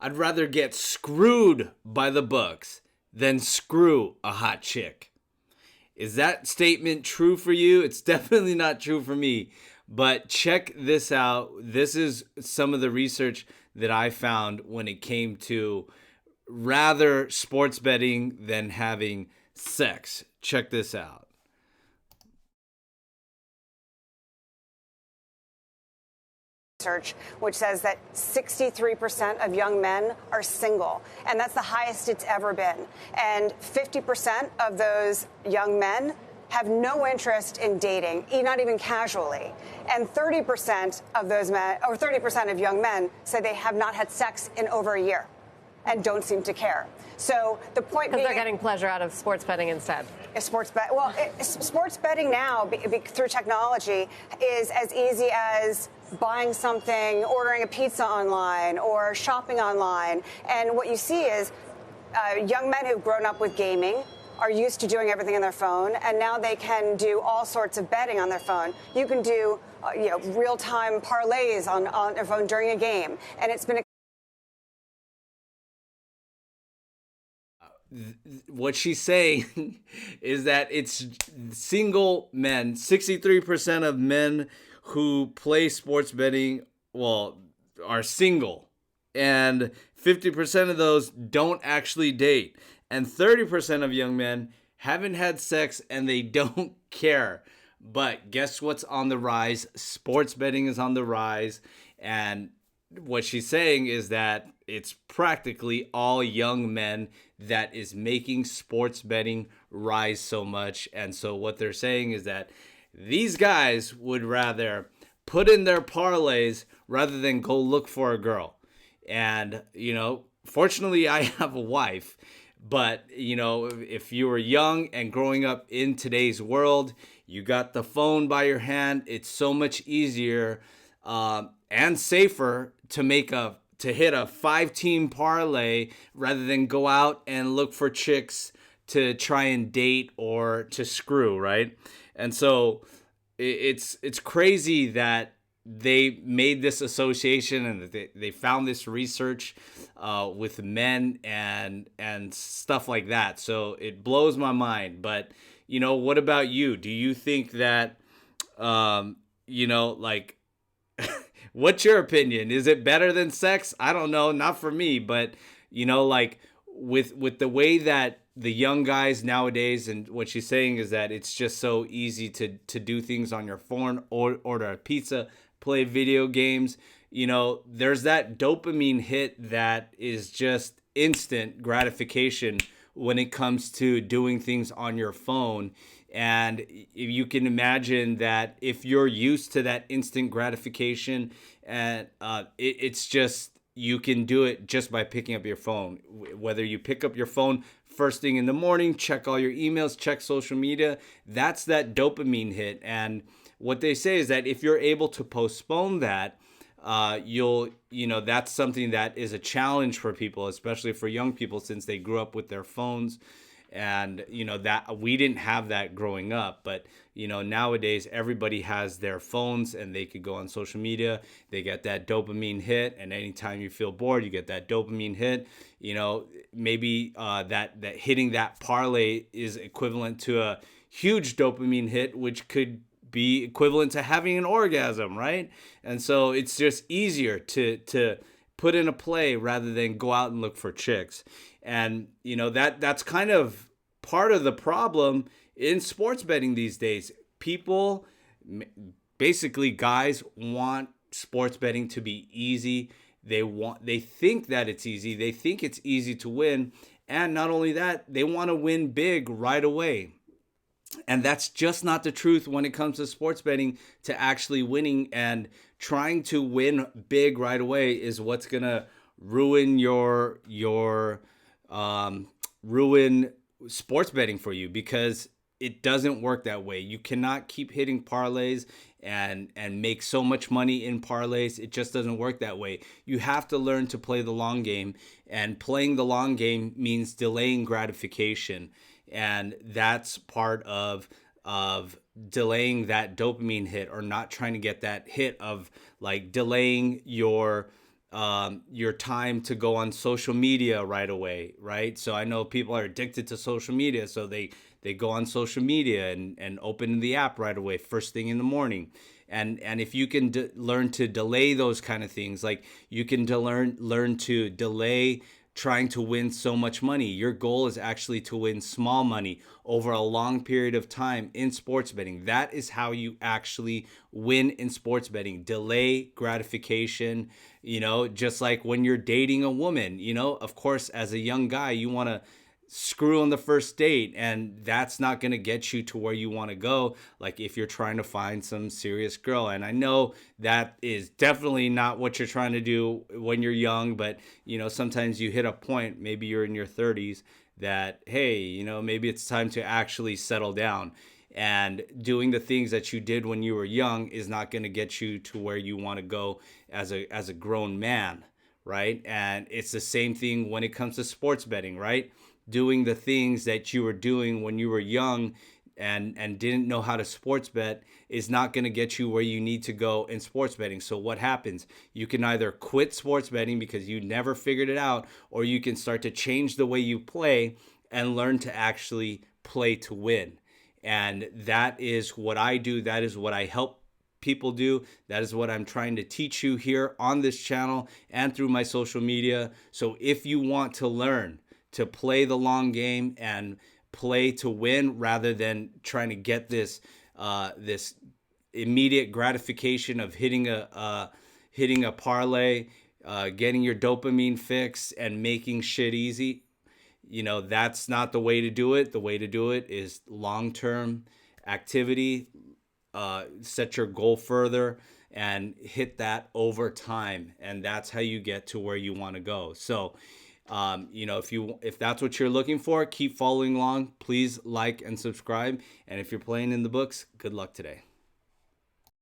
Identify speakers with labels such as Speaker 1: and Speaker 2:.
Speaker 1: I'd rather get screwed by the books than screw a hot chick. Is that statement true for you? It's definitely not true for me. But check this out. This is some of the research that I found when it came to rather sports betting than having sex. Check this out.
Speaker 2: Research, which says that 63% of young men are single, and that's the highest it's ever been. And 50% of those young men have no interest in dating, not even casually. And 30% of those men, or 30% of young men, say they have not had sex in over a year and don't seem to care. So the point being,
Speaker 3: because they're getting pleasure out of sports betting instead.
Speaker 2: Sports betting now through technology is as easy as buying something, ordering a pizza online, or shopping online. And what you see is young men who've grown up with gaming are used to doing everything on their phone, and now they can do all sorts of betting on their phone. You can do real-time parlays on their phone during a game, and it's been
Speaker 1: what she's saying is that it's single men. 63% of men who play sports betting, are single. And 50% of those don't actually date. And 30% of young men haven't had sex and they don't care. But guess what's on the rise? Sports betting is on the rise. And what she's saying is that it's practically all young men that is making sports betting rise so much. And so what they're saying is that these guys would rather put in their parlays rather than go look for a girl. And, fortunately I have a wife, but, if you were young and growing up in today's world, you got the phone by your hand. It's so much easier and safer to hit a 5-team parlay rather than go out and look for chicks to try and date or to screw, right? And so it's crazy that they made this association and they found this research with men and stuff like that. So it blows my mind. But, what about you? Do you think that, what's your opinion? Is it better than sex? I don't know. Not for me. But, with the way that the young guys nowadays, and what she's saying is that it's just so easy to do things on your phone, or order a pizza, play video games. There's that dopamine hit that is just instant gratification when it comes to doing things on your phone. And if you can imagine that if you're used to that instant gratification, and it's just, you can do it just by picking up your phone. Whether you pick up your phone first thing in the morning, check all your emails, check social media, that's that dopamine hit. And what they say is that if you're able to postpone that, that's something that is a challenge for people, especially for young people, since they grew up with their phones. And, that we didn't have that growing up. But, nowadays everybody has their phones and they could go on social media. They get that dopamine hit. And anytime you feel bored, you get that dopamine hit. Maybe that hitting that parlay is equivalent to a huge dopamine hit, which could be equivalent to having an orgasm, right? And so it's just easier to put in a play rather than go out and look for chicks. And, that's kind of part of the problem in sports betting these days. People, basically guys, want sports betting to be easy. They think that it's easy. They think it's easy to win. And not only that, they want to win big right away. And that's just not the truth when it comes to sports betting. To actually winning and trying to win big right away is what's going to ruin ruin sports betting for you, because it doesn't work that way. You cannot keep hitting parlays and make so much money in parlays. It just doesn't work that way. You have to learn to play the long game, and playing the long game means delaying gratification. And that's part of delaying that dopamine hit, or not trying to get that hit of like delaying your your time to go on social media right away, right? So I know people are addicted to social media, so they go on social media and open the app right away, first thing in the morning. And if you can learn to delay those kind of things, like you can learn to delay trying to win so much money. Your goal is actually to win small money over a long period of time in sports betting. That is how you actually win in sports betting. Delay gratification, just like when you're dating a woman, of course, as a young guy, you want to screw on the first date, and that's not going to get you to where you want to go, like if you're trying to find some serious girl. And I know that is definitely not what you're trying to do when you're young, but sometimes you hit a point, maybe you're in your 30s, that hey, maybe it's time to actually settle down. And doing the things that you did when you were young is not going to get you to where you want to go as a grown man, right? And it's the same thing when it comes to sports betting, right? Doing the things that you were doing when you were young and didn't know how to sports bet is not going to get you where you need to go in sports betting. So what happens? You can either quit sports betting because you never figured it out, or you can start to change the way you play and learn to actually play to win. And that is what I do. That is what I help people do. That is what I'm trying to teach you here on this channel and through my social media. So if you want to learn to play the long game and play to win rather than trying to get this this immediate gratification of hitting a parlay, getting your dopamine fix and making shit easy, that's not the way to do it. The way to do it is long-term activity. Set your goal further and hit that over time, and that's how you get to where you want to go. So if that's what you're looking for, keep following along. Please like and subscribe. And if you're playing in the books, good luck today.